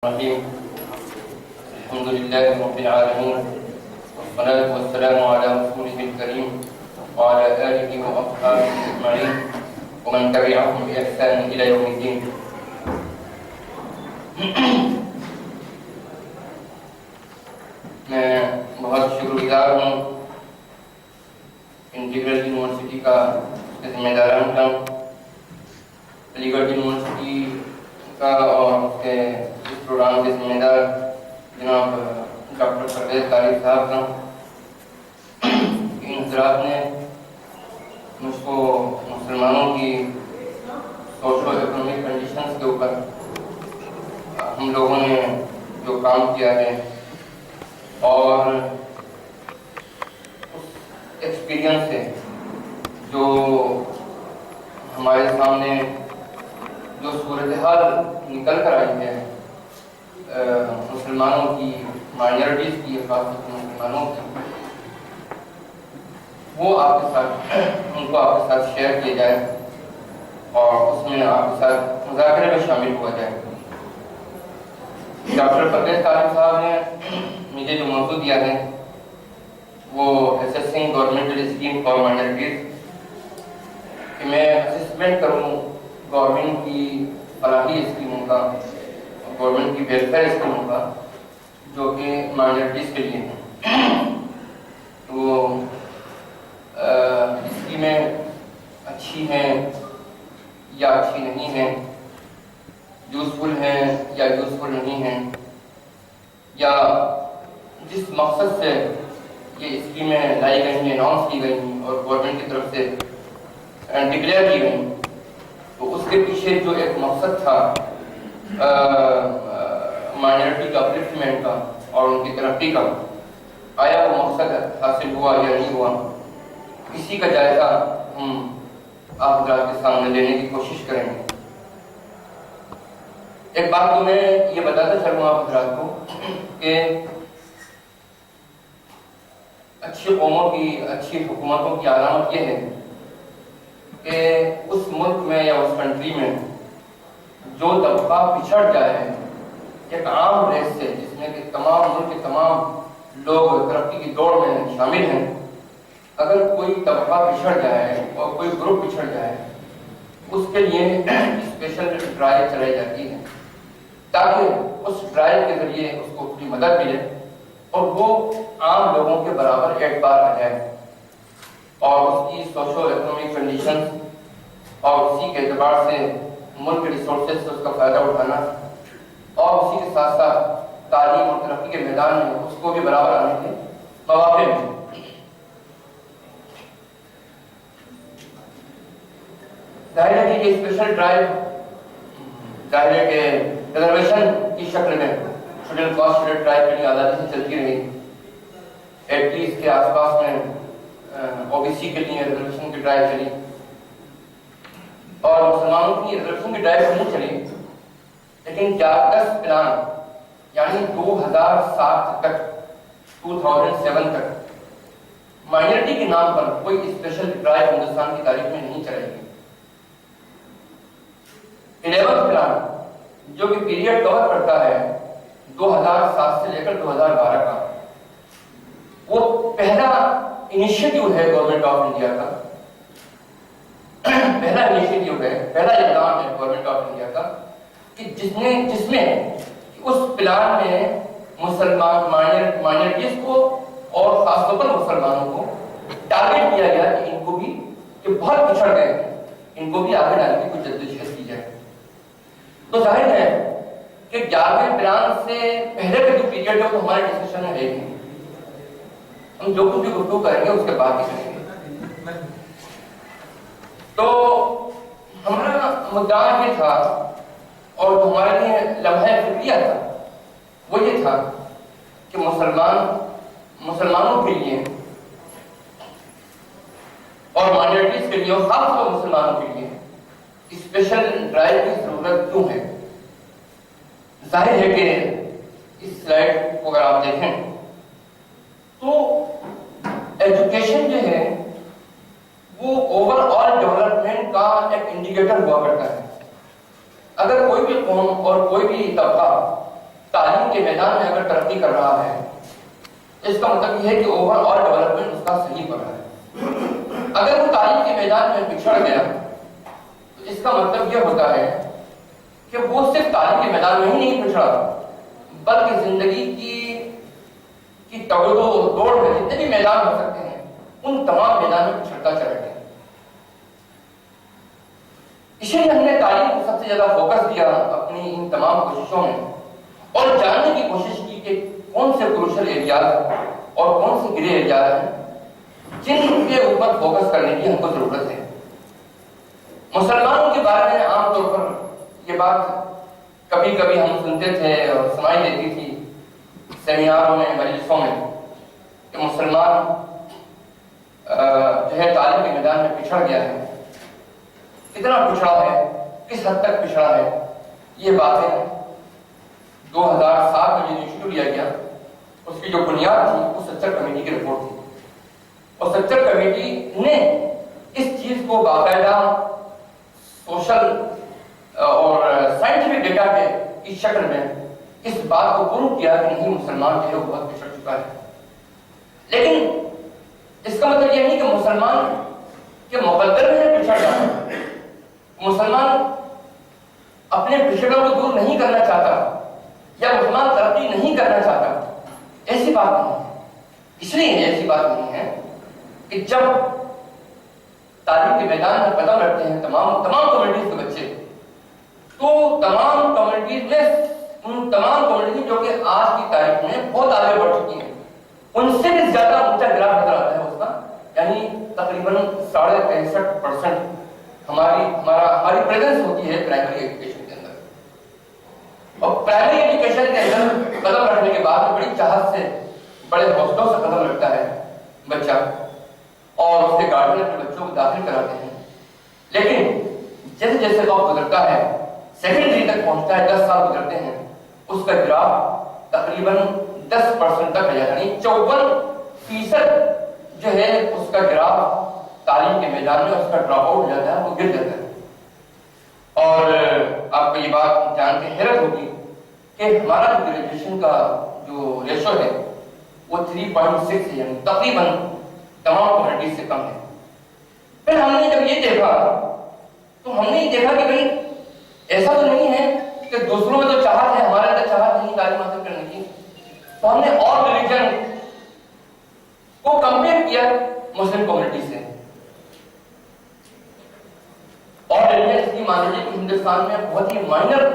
الرحيم. الحمد لله رب العالمين، والصلاة والسلام على رسوله الكريم وعلى آله وأصحابه أجمعين ومن تبعهم بإحسان إلى يوم الدين. میں بہت شکر گزار ہوں انٹیگرل یونیورسٹی کا ذمہ داران کا، علی گڑھ یونیورسٹی کا اور اس کے اس پروگرام کے ذمہ دار جناب ڈاکٹر پرویز قاری صاحب کا. ان حضرات نے مجھ کو مسلمانوں کی سوشو اکنامک کنڈیشنز کے اوپر ہم لوگوں نے جو کام کیا ہے اور اس ایکسپیرینس سے جو ہمارے سامنے جو صورتحال نکل کر آئی ہے مسلمانوں کی، مائنورٹیز کی، خاص طور پر مسلمانوں کی، وہ آپ کے ساتھ ان کو آپ کے ساتھ شیئر کیا جائے اور اس میں آپ کے ساتھ مذاکرے میں شامل ہوا جائے. ڈاکٹر پرویز قاری صاحب نے مجھے جو موضوع دیا ہے وہ assessing governmental scheme for minorities, کہ میں اسسمنٹ کروں گورنمنٹ کی فلاحی اسکیموں کا، گورنمنٹ کی ویلفیئر اسکیموں کا جو کہ مائنورٹیز کے لیے ہیں. تو اسکیمیں اچھی ہیں یا اچھی نہیں ہیں، یوزفل ہیں یا یوزفل نہیں ہیں، یا جس مقصد سے یہ اسکیمیں لائی گئی ہیں، اناؤنس کی گئی ہیں اور گورنمنٹ کی طرف سے ڈکلیئر کی گئی، تو اس کے پیچھے جو ایک مقصد تھا مائنورٹی کا اپلفٹمنٹ کا اور ان کی ترقی کا، آیا وہ مقصد حاصل ہوا یا نہیں ہوا، اسی کا جائزہ ہم آپ حضرات کے سامنے لینے کی کوشش کریں گے. ایک بات تو میں یہ بتاتا چلوں آپ حضرات کو کہ اچھی قوموں کی، اچھی حکومتوں کی علامت یہ ہے کہ اس ملک میں یا اس کنٹری میں جو طبقہ پچھڑ جائے ایک عام ریس سے، جس میں کہ تمام ملک کے تمام لوگ ترقی کی دوڑ میں شامل ہیں، اگر کوئی طبقہ پچھڑ جائے اور کوئی گروپ پچھڑ جائے، اس کے لیے اسپیشل ڈرائیو چلائی جاتی ہے تاکہ اس ڈرائیو کے ذریعے اس کو اپنی مدد ملے اور وہ عام لوگوں کے برابر اعتبار آ جائے اور اس کی سوشو اکنامک کنڈیشنز اور اسی کے اعتبار سے ملک کے ریسورسز سے اس کا فائدہ اٹھانا اور اسی کے ساتھ ساتھ تعلیم اور ترقی کے میدان میں اس کو بھی برابر آنے کے مواقع ملیں. ظاہر ہے کہ یہ اسپیشل ڈرائیو ظاہر ہے کہ ریزرویشن کی شکل میں شیڈول کاسٹ شیڈول ٹرائب کے لیے آزادی سے چلتی رہی. 80s کے آس پاس میں او بی سی کے لیے ریزرویشن کی ڈرائیو چلی اور مسلمانوں کی ریزرویشن کی ڈرائیو نہیں چلی، لیکن 10 پلان یعنی 2007 تک 2007 تک مائنورٹی کے نام پر کوئی اسپیشل ڈرائیو ہندوستان کی تاریخ میں نہیں چلائی گئی. 11 پلان جو کہ پیریڈ کور کرتا ہے 2007 سے لے کر 2012 کا، وہ پہلا انیشیٹو ہے گورنمنٹ آف انڈیا کا، پہلا انیشیٹو ہے، پہلا اقدام ہے گورنمنٹ آف انڈیا کا کہ جس میں اس پلان میں مسلمان مائنورٹیز کو اور خاص طور پر مسلمانوں کو ٹارگیٹ کیا گیا کہ ان کو بھی، کہ بہت پچھڑ گئے ہیں، ان کو بھی آگے لانے کی کچھ جدوجہد کی جائے. تو ظاہر ہے کہ 11ویں پلان سے پہلے کا جو پیریڈ ہے وہ ہمارے ڈسکشن میں ہے ہی. ہم جو کچھ بھی گفتگو کریں گے اس کے بعد ہی کریں گے. تو ہمارا مدعا یہ تھا اور جو ہمارے لیے لمحہ فکریہ تھا وہ یہ تھا کہ مسلمانوں کے لیے اور مائنورٹیز کے لیے اور خاص طور پر مسلمانوں کے لیے اسپیشل ڈرائیو کی ضرورت کیوں ہے. ظاہر ہے کہ اس سلائیڈ کو اگر آپ دیکھیں تو ایجوکیشن جو ہے وہ اوور آل ڈیولپمنٹ کا ایک انڈیکیٹر ہوا کرتا ہے. اگر کوئی بھی قوم اور کوئی بھی طبقہ کے میدان میں اگر ترقی کر رہا ہے اس کا مطلب یہ ہے کہ اوور آل ڈیولپمنٹ اس کا صحیح ہو رہا ہے۔ اگر وہ تعلیم کے میدان میں پچھڑ گیا تو اس کا مطلب یہ ہوتا ہے کہ وہ صرف تعلیم کے میدان میں ہی نہیں پچھڑا بلکہ زندگی کی توڑ و دوڑ میں جتنے بھی میدان ہو سکتے ہیں ان تمام میدان میں پچھڑتا چلا گیا۔ اس لیے ہم نے تعلیم کو سب سے زیادہ فوکس دیا اپنی ان تمام کوششوں میں اور جاننے کی کوشش کی کہ کون سے کروشل ایریاز اور کون سے گرے ایریاز ہیں جن کے اوپر فوکس کرنے کی ہم کو ضرورت ہے۔ مسلمانوں کے بارے میں عام طور پر یہ بات کبھی کبھی ہم سنتے تھے اور سنائی دیتی تھی سیمیناروں میں، مجلسوں میں، کہ مسلمان جو ہے تعلیم کے میدان میں پچھڑ گیا ہے۔ کتنا پچھڑا ہے، کس حد تک پچھڑا ہے، یہ باتیں 2007 میں جو ایشو لیا گیا اس کی جو بنیاد تھی وہ سچر کمیٹی کی رپورٹ تھی، اور سچر کمیٹی نے اس چیز کو باقاعدہ سوشل اور سائنٹیفک ڈیٹا کی شکل میں اس بات کو پروو کیا کہ نہیں مسلمان جو ہے وہ بہت پچھڑ چکا ہے۔ لیکن اس کا مطلب یہ نہیں کہ مسلمان کے مقدر میں پچھڑ جاتا ہے۔ مسلمان اپنے پچھڑوں کو دور نہیں کرنا چاہتا یا مسلمان ترقی نہیں کرنا چاہتا، ایسی بات نہیں ہے۔ اس لیے ایسی بات نہیں ہے کہ جب تعلیم کے میدان میں قدم رکھتے ہیں تمام کمیونٹیز کے بچے، تو تمام کمیونٹیز میں ان تمام کمیونٹیز جو کہ آج کی تاریخ میں بہت آگے بڑھ چکی ہیں ان سے بھی زیادہ اونچا گراف نظر آتا ہے اس کا، یعنی تقریباً 63.5% ہماری پریزنس ہوتی ہے پرائمری ایجوکیشن کے اندر۔ اور پرائمری ایجوکیشن کے اندر قدم رکھنے کے بعد بڑی چاہت سے، بڑے حوصلوں سے قدم رکھتا ہے بچہ اور اس کے گارڈین اپنے بچوں کو داخل کراتے ہیں۔ لیکن جیسے جیسے وقت گزرتا ہے، سیکنڈری تک پہنچتا ہے، 10 سال گزرتے ہیں، اس کا گراف تقریباً 10% تک ہے، یعنی 54% جو ہے اس کا گراف تعلیم کے میدان میں اس کا ڈراپ آؤٹ ہو جاتا ہے، وہ گر جاتا ہے۔ اور آپ کو یہ بات جان کے حیرت ہوگی کہ ہمارا جو گریجویشن کا جو ریشو ہے وہ 3.6 ہے، یعنی تقریباً تمام کمیونٹیز سے کم ہے۔ پھر ہم نے جب یہ دیکھا تو ہم نے یہ دیکھا کہ بھائی ایسا تو نہیں ہے کہ دوسروں میں تو چاہت ہے، ہمارے اندر چاہت نہیں تعلیم حاصل کرنے کی، تو ہم نے اور ریلیجن کو کمپیئر کیا مسلم کمیونٹی سے۔ اور ریلیجن اس کی مان لیجیے کہ ہندوستان میں بہت ہی مائنر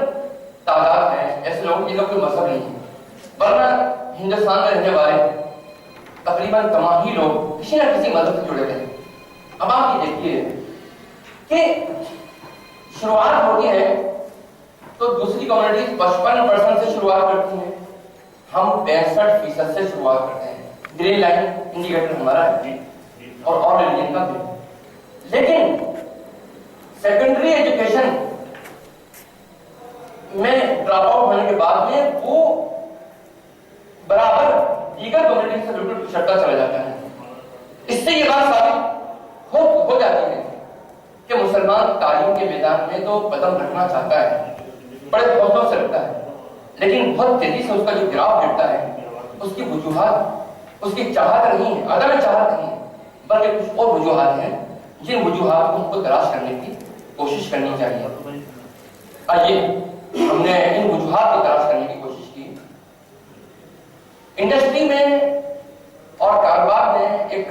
تعداد ہے ایسے لوگ جن کا کوئی مذہب نہیں ہے، ورنہ ہندوستان میں رہنے والے تقریباً تمام ہی لوگ کسی نہ کسی مذہب سے جڑے ہیں۔ اب آپ یہ دیکھیے کہ شروعات ہوتی ہے تو دوسری کمیونٹیز 55% سے شروعات کرتی ہیں، ہم 65% سے شروعات کرتے ہیں۔ گرین لائن انڈیکیٹر ہمارا ہے اور ریلیجن کا بھی۔ لیکن سیکنڈری ایجوکیشن میں ڈراپ آؤٹ ہونے کے بعد میں وہ برابر دیگر کمیونٹی سے بالکل پچھڑتا چلا جاتا ہے۔ اس سے یہ بات ثابت ہو جاتی ہے کہ مسلمان تعلیم کے میدان میں تو قدم رکھنا چاہتا ہے، بڑے حوصلوں سے رکھتا ہے، لیکن بہت تیزی سے اس کا جو گراف گرتا ہے اس کی وجوہات اس کی چاہت نہیں ہے، عدم چاہت نہیں ہے، بلکہ کچھ اور وجوہات ہیں جن وجوہات کو ہم کو تلاش کرنے کی کوشش کرنی چاہیے۔ آئیے ہم نے ان وجوہات کو تلاش کرنے کی کوشش کی۔ انڈسٹری میں اور کاروبار میں ایک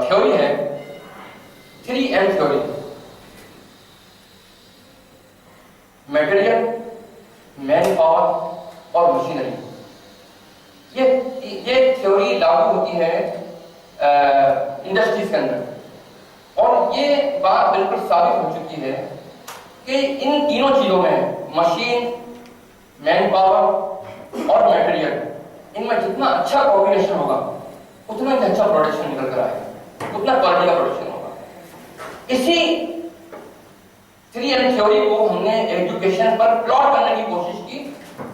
تھیوری ہے 3M theory, material, man power اور مشینری۔ یہ تھیوری لاگو ہوتی ہے انڈسٹریز کے اندر، اور یہ بات بالکل ثابت ہو چکی ہے کہ ان تینوں چیزوں میں مشین، مین پاور اور میٹیریل، ان میں جتنا اچھا کوآرڈینیشن ہوگا اتنا ہی اچھا پروڈکشن نکل کر آئے گا، اتنا کوالٹی کا پروڈکشن ہوگا۔ اسی 3M تھیوری کو ہم نے ایجوکیشن پر پلاٹ کرنے کی کوشش کی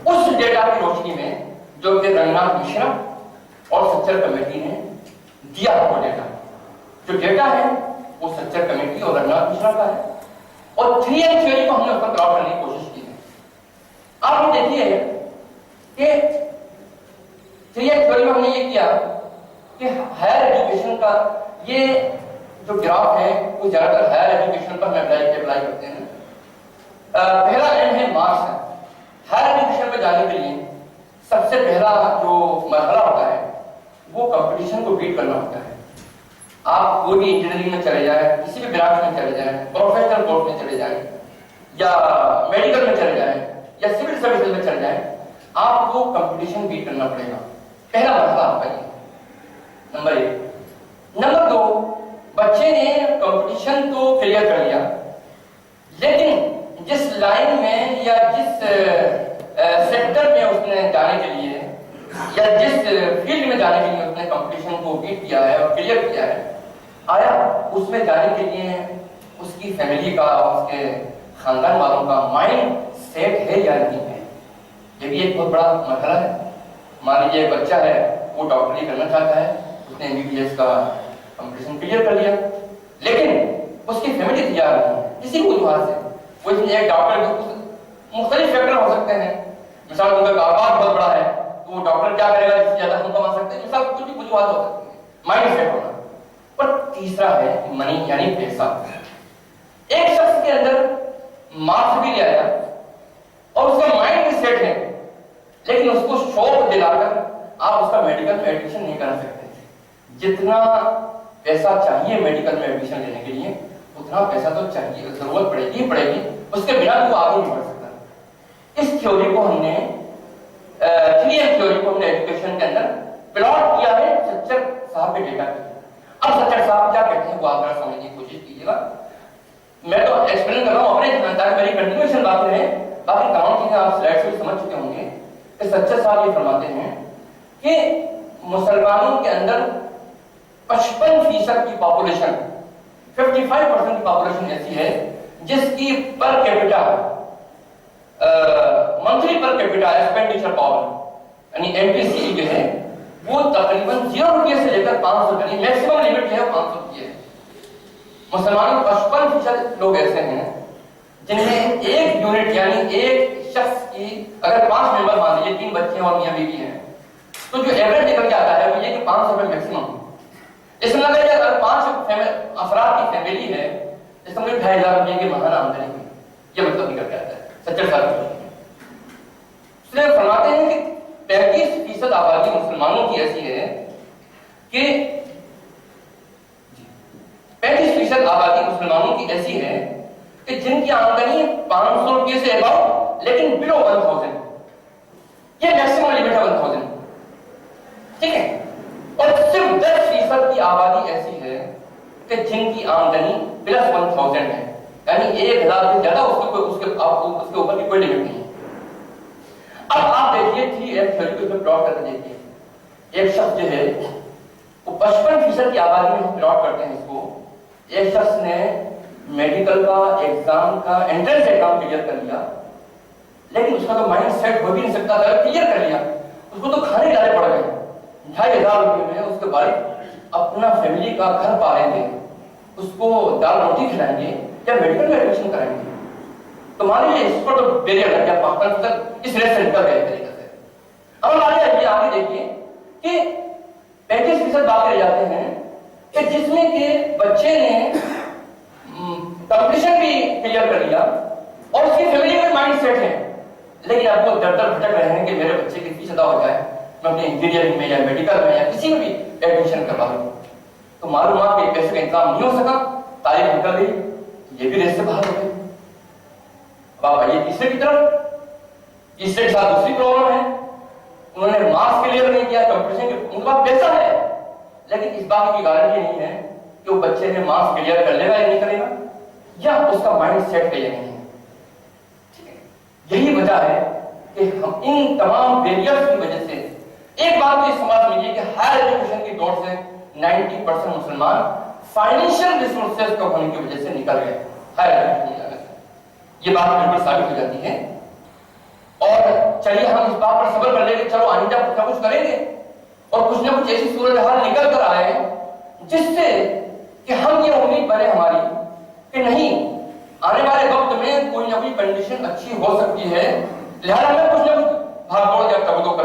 اس ڈیٹا کی روشنی میں جو کہ رنگناتھ مشرا اور سچر کمیٹی نے دیا ہوا ڈیٹا۔ جو ڈیٹا ہے وہ سچر کمیٹی اور رنگناتھ مشرا کا ہے، اور 3M تھیوری کو ہم نے اس پر پلاٹ کرنے کی کوشش کی ہے۔ آپ یہ دیکھیے یہ ہے کہ 3M تھیوری میں ہم نے یہ کیا کہ ہائر ایجوکیشن کا یہ جو گراف ہے وہ زیادہ تر ہائر ایجوکیشن پر ہم اپلائی کرتے ہیں. پہلا ایم ہے مارکس ہے. ہائر ایجوکیشن میں جانے کے لیے سب سے پہلا جو مرحلہ ہوتا ہے وہ کمپٹیشن کو بیٹ کرنا ہوتا ہے. آپ کوئی بھی انجینئرنگ میں چلے جائیں, کسی بھی برانچ میں چلے جائیں, پروفیشنل کورس میں چلے جائیں, یا میڈیکل میں چلے جائیں, یا سول سروسز میں چلے جائیں, آپ کو کمپٹیشن بیٹ کرنا پڑے گا. پہلا مرحلہ آپ کا یہ نمبر 1. نمبر 2, بچے نے کمپٹیشن تو کلیئر کر لیا, لیکن جس لائن میں یا جس سیکٹر میں اس نے جانے کے لیے یا جس فیلڈ میں جانے کے لیے اس نے کمپٹیشن کو بیٹ کیا ہے اور کلیئر کیا ہے, آیا اس میں جانے کے لیے اس کی فیملی کا, اس کے خاندان والوں کا مائنڈ سیٹ ہے یا نہیں ہے. یہ بھی ایک بہت بڑا مرحلہ ہے. مان لیجیے ایک بچہ ہے, وہ ڈاکٹری کرنا چاہتا ہے, اس نے MBBS کا کمپٹیشن کلیئر کر لیا, لیکن اس کی فیملی تیار نہیں ہے کسی بھی وجہ سے. وہ ایک ڈاکٹر مختلف فیکٹر ہو سکتے ہیں. مثال ان کا کاروبار بہت بڑا ہے تو وہ ڈاکٹر کیا کرے گا جس سے زیادہ ہم کما سکتے ہیں. مثال کچھ بھی وجوہات ہو سکتی ہیں, مائنڈ سیٹ ہونا. اور تیسرا ہے منی یعنی پیسہ. ایک شخص کے اندر مارکس بھی لے آیا اور اس کا مائنڈ بھی سیٹ ہے, لیکن اس کو شوق دلا کر آپ اس کا میڈیکل میں ایڈمیشن نہیں کرا سکتے. جتنا پیسہ چاہیے میڈیکل میں ایڈمیشن لینے کے لیے اتنا پیسہ تو چاہیے, ضرورت پڑے گی, اس کے بنا وہ آگے نہیں بڑھ سکتا. اس تھیوری کو ہم نے 3M تھیوری کو ہم نے ایجوکیشن کے اندر پلاٹ کیا ہے سچر صاحب کے ڈیٹا پہ. اب سچر صاحب کیا کہتے ہیں وہ آپ ذرا سمجھنے کی کوشش کیجیے گا. میں تو ایکسپلین کر رہا ہوں اپنے تاکہ میری کنٹینیوشن بات رہے, باقی تمام چیزیں آپ سلائڈ سے بھی سمجھ چکے ہوں گے. کہ سچر صاحب یہ فرماتے ہیں کہ مسلمانوں کے اندر 55% کی پاپولیشن 55% کی پاپولیشن ایسی ہے جس کی per capita monthly per capita expenditure power یعنی MPC جو ہے وہ تقریباً 0 روپے سے لے کر 500 روپے, میکسیمم لمٹ جو ہے 500 روپے ہے. مسلمانوں 55% لوگ ایسے ہیں جن میں ایک یونٹ یعنی ایک شخص کی اگر 5 ممبر مان لیجیے, 3 بچے اور میاں بیوی ہیں, تو جو ایوریج نکل کے آتا ہے وہ یہ کہ 500 روپے میکسیمم. اس میں اگر 5 افراد کی فیملی ہے اس میں 2500 روپے کی ماہانہ آمدنی ہوئی, یہ مطلب نکل کے آتا ہے. سچر صاحب اس لیے فرماتے ہیں کہ 35% آبادی مسلمانوں کی ایسی ہے کہ 35% آبادی مسلمانوں کی ایسی ہے کہ جن کی آمدنی 500 روپے سے اباؤ لیکن بلو 1000, یہ میکسیمم لمٹ ہے 1000. ٹھیک ہے. اور صرف 10% کی آبادی ایسی ہے کہ جن کی آمدنی پلس 1000 ہے, یعنی 1000 سے زیادہ اس کے اوپر کی کوئی لمٹ نہیں ہے. اب آپ دیکھیے 3M تھیوری کو اس میں پلاٹ کر کے دیکھیے. ایک شخص جو ہے وہ 55% کی آبادی میں ہم پلاٹ کرتے ہیں اس کو. ایک شخص نے میڈیکل کا ایگزام کا انٹرنس ایگزام کلیئر کر لیا, لیکن اس کا تو مائنڈ سیٹ ہو بھی نہیں سکتا تھا, کلیئر کر لیا, اس کو تو کھانے ڈالے پڑ گئے. 2500 روپے میں اس کے بعد اپنا فیملی کا گھر پالیں گے, اس کو دال روٹی کھلائیں گے یا میڈیکل میں ایڈمیشن کرائیں گے. تو مان لیجیے اس پر تو بیریئر لگ گیا, پاکستان تک اس ریس سے نکل گئے طریقے سے. اب ہم آگے دیکھیے کہ 35% باقی رہ جاتے ہیں کہ جس میں کہ بچے نے کمپٹیشن بھی کلیئر کر لیا اور اس کی فیملی میں مائنڈ سیٹ ہے, لیکن آپ کو در بھٹک رہے ہیں کہ میرے بچے کی فیس ادا ہو جائے, میں اپنے انجینئرنگ میں یا میڈیکل میں یا کسی میں بھی ایڈمیشن کروا لوں. تو معلوم ہوا کہ پیسے کا انتظام نہیں ہو سکا, تاریخ نکل گئی, یہ بھی ریس سے باہر ہو گئے. اب آپ آئیے تیسرے کی طرف. تیسرے کے ساتھ دوسری پرابلم ہے, انہوں نے مارکس کلیئر نہیں کیا, کمپٹیشن ان کے پاس پیسہ ہے لیکن اس بات کی گارنٹی نہیں ہے کہ وہ بچے نے مارکس کلیئر کر لے گا یا نہیں کرے گا, یا اس کا مائنڈ سیٹ ہے یا نہیں ہے. یہی وجہ ہے کہ ہم ان تمام بیریئرز کی وجہ سے ایک بات تو سمجھ لیجیے کہ ہائر ایجوکیشن کی دوڑ سے 90% مسلمان فائنینشیل ریسورسز کم ہونے کی وجہ سے نکل گئے ہائر ایجوکیشن کی وجہ سے. یہ بات بالکل ثابت ہو جاتی ہے. اور چلیے ہم اس بات پر صبر کر لیں کہ چلو آئندہ کچھ نہ کچھ کریں گے اور کچھ نہ کچھ ایسی صورتحال نکل کر آئے جس سے کہ ہم یہ امید بنے ہماری کہ نہیں آنے والے وقت میں کوئی نہ کوئی کنڈیشن اچھی ہو سکتی ہے, لہذا ہمیں کچھ نہ کچھ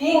3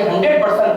100%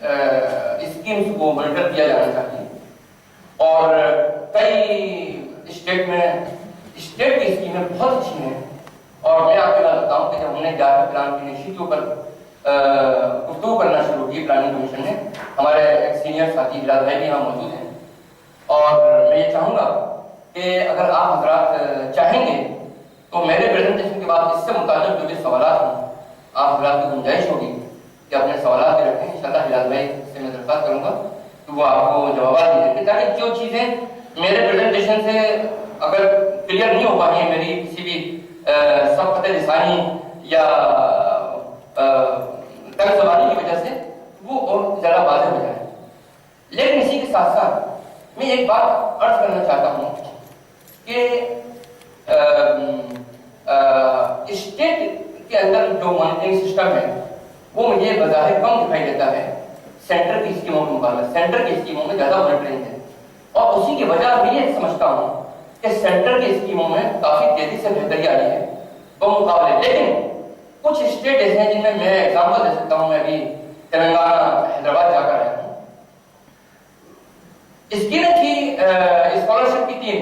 اسکیمس کو مانیٹر کیا جانا چاہیے. اور کئی اسٹیٹ میں اسٹیٹ کی اسکیمیں بہت اچھی ہیں. اور میں آپ کو بتاؤں کہ جب ہم نے 11 پلان کی نشست کے اوپر گفتگو کرنا شروع کی پلاننگ کمیشن نے, ہمارے ایک سینئر ساتھی ہلال بھائی بھی یہاں موجود ہیں, اور میں یہ چاہوں گا کہ اگر آپ حضرات چاہیں گے تو میرے پریزنٹیشن کے بعد اس سے متعلق جو بھی سوالات ہیں آپ حضرات کی گنجائش ہوگی کہ اپنے سوالات بھی رکھیں. انشاءاللہ ہلال بھائی سے میں درخواست کروں گا کہ وہ آپ کو جوابات دے دیں, تاکہ جو چیزیں میرے پریزنٹیشن سے اگر کلیئر نہیں ہو پائی ہیں میری کسی بھی سبقت لسانی یا تلخ زبانی کی وجہ سے, وہ اور زیادہ واضح ہو جائے. لیکن اسی کے ساتھ ساتھ میں ایک بات عرض کرنا چاہتا ہوں کہ اسٹیٹ کے اندر جو مانیٹرنگ سسٹم ہے وہ مجھے بظاہر کم دکھائی دیتا ہے سینٹر کی اسکیموں کے مقابلے. سینٹر کی اسکیموں میں زیادہ مانیٹرنگ ہے, اور اسی کی وجہ میں یہ سمجھتا ہوں کہ سینٹر کی اسکیموں میں کافی تیزی سے بہتری آئی ہے بمقابلے. لیکن کچھ اسٹیٹ ایسے ہیں جن میں ایگزامپل دے سکتا ہوں. میں ابھی تلنگانہ حیدرآباد جا کر آیا ہوں. اسکیمیں تھی اسکالرشپ کی 3,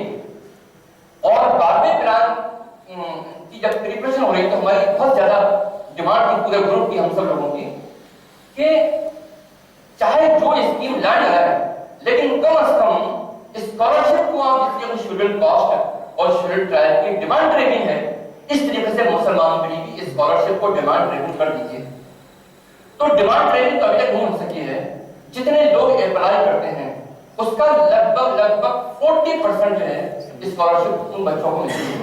اور 12ویں پلان کی جب پریپریشن ہو رہی تو ہماری بہت زیادہ ڈیمانڈ تھی پورے گروپ کی, ہم سب لوگوں کی, کہ چاہے جو اسکیم لائن آئے لیکن کم از کم اسکالرشپ کو آپ جس کی شیڈول کاسٹ ہے اور شیڈول ٹرائب کی ڈیمانڈ ریٹنگ ہے, اس طریقے سے مسلمانوں کے لیے بھی اسکالرشپ کو ڈیمانڈ ریٹنگ کر دیجیے. تو ڈیمانڈ ریٹنگ ابھی تک نہیں ہو سکی ہے. جتنے لوگ اپلائی کرتے ہیں اس کا لگ بھگ 40% جو ہے اسکالرشپ ان بچوں کو ملتی ہے,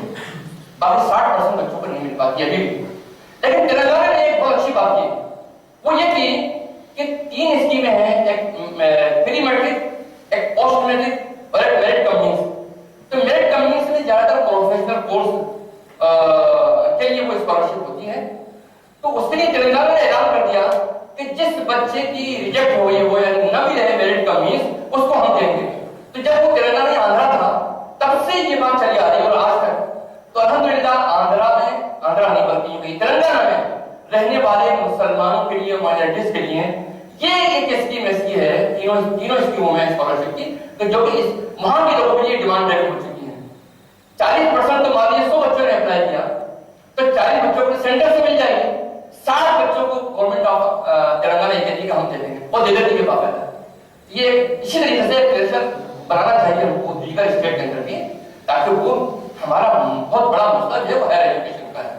باقی 60% بچوں کو نہیں مل پاتی ابھی بھی. لیکن تلنگانہ نے ایک بہت اچھی بات کی, وہ یہ کی کہ 3 اسکیمیں ہیں, ایک پری میٹرک, ایک پوسٹ میٹرک اور ایک میرٹ کمپنیز. تو میرٹ کمپنیز میں زیادہ تر پروفیشنل کورس کے لیے وہ اسکالرشپ ہوتی ہے. تو اس کے لیے تلنگانہ نے اعلان کر دیا کہ جس بچے کی ریجیکٹ ہوئی وہ یعنی نہ بھی رہے میرٹ کمپنیز, اس کو ہم دیں گے. تو جب وہ تلنگانہ آندھرا تھا تب سے یہ بات چلی آ رہی ہے اور آج تک. تو الحمدللہ آندھرا نہیں بلکہ تلنگانہ میں رہنے والے مسلمانوں کے لیے, مائنورٹیز کے لیے یہ ایک اسکیم ایسی ہے, تینوں اسکیموں میں اسکالرشپ کی, کہ جو کہ وہاں کے لوگوں کے لیے ڈیمانڈ ریٹ ہو چکی ہے. 40% تو مان لیجیے 100 بچوں نے اپلائی کیا تو 40 بچوں کو سینٹر سے مل جائے گی, 60 بچوں کو گورنمنٹ آف تلنگانہ یہ کہتی ہے کہ ہم دے دیں گے, اور دے دیتی ہے باقاعدہ. یہ اسی طریقے سے پریشر بنانا چاہیے ہم کو دیگر اسٹیٹ کے اندر بھی, تاکہ وہ ہمارا بہت بڑا مسئلہ جو ہے وہ ہائر ایجوکیشن کا ہے.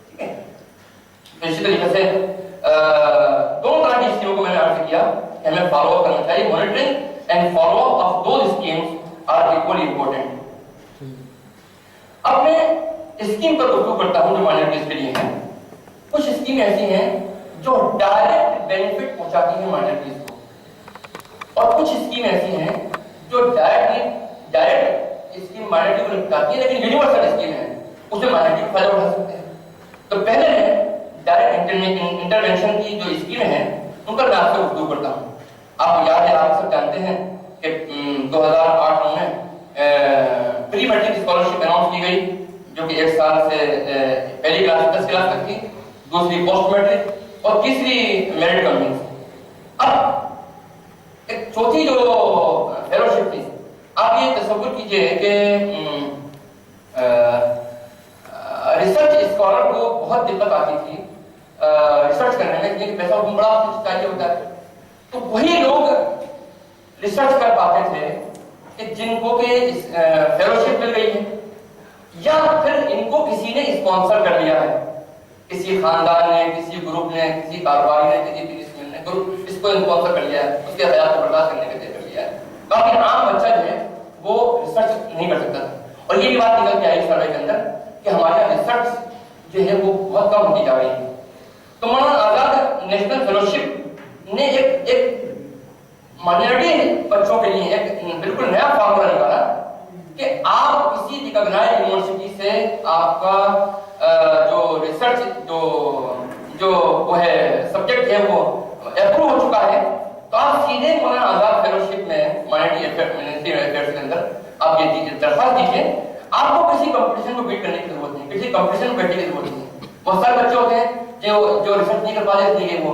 ٹھیک ہے, تو اسی طریقے سے دونوں طرح کی اسکیموں کو میں نے عرض کیا کہ ہمیں فالو اپ کرنا چاہیے. Monitoring and follow up of those schemes are equally important. اب میں اسکیم پر گفتگو کرتا ہوں جو مائنورٹیز کے لیے ہیں. کچھ اسکیمیں ایسی ہیں جو ڈائریکٹ بینیفٹ پہنچاتی ہیں مائنورٹیز کو, اور کچھ اسکیم ایسی ہیں جو ڈائریکٹ اسکیم مائنورٹی کو پہنچاتی ہے لیکن یونیورسل اسکیم ہے, اس میں مائنورٹی کو فائدہ اٹھا سکتے ہیں. تو پہلے میں ڈائریکٹ انٹرونشن کی جو اسکیمیں ہیں ان پر میں آپ سے گفتگو کرتا ہوں. آپ یاد ہے, آپ سب جانتے ہیں کہ 2008 میں پری میٹرک اسکالرشپ اناؤنس کی گئی, جو کہ 1 سال سے پہلی کلاس 10 کلاس تک تھی, دوسری پوسٹ میٹرک اور تیسری میرٹ کمپنیز. اب ایک چوتھی جو فیلوشپ تھی, آپ یہ تصور کیجئے کہ ریسرچ اسکالر کو بہت دقت آتی تھی ریسرچ کرنے میں, کیونکہ پیسہ بڑا چاہیے ہوتا ہے. تو وہی لوگ ریسرچ کر پاتے تھے کہ جن کو کہ فیلوشپ مل گئی ہے, یا پھر ان کو کسی نے اسپانسر کر لیا ہے, کسی خاندان نے, کسی گروپ نے, کسی کاروباری نے, کسی بزنس نے گروپ اس کو اسپانسر کر لیا ہے, اس کے حیات کو برداشت کرنے کے لیے کر لیا ہے. باقی عام بچہ جو ہے وہ ریسرچ نہیں کر سکتا تھا. اور یہ بھی بات نکل کے آئی سروے کے اندر کہ ہمارے یہاں ریسرچ جو ہے وہ بہت کم ہوتی جا رہی ہے. تو مولانا آزاد نیشنل فیلوشپ نے ایک مائنورٹی بچوں کے لیے ایک بالکل نیا فارمولا نکالا کہ آپ کسی ریکگنائزڈ یونیورسٹی سے آپ کا جو ریسرچ جو وہ ہے سبجیکٹ ہے وہ اپروو ہو چکا ہے, تو آپ سیدھے مولانا آزاد فیلوشپ میں مائنورٹی افیئرز کے اندر آپ یہ درخواست دیجیے. آپ کو کسی کمپٹیشن کو بیٹ کرنے کی ضرورت نہیں, کسی کمپٹیشن کو بیٹھنے کی ضرورت نہیں. بہت سارے بچے ہوتے ہیں جو ریسرچ نہیں کر پاتے, اس لیے وہ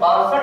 62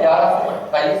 1128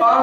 5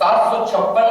756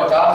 50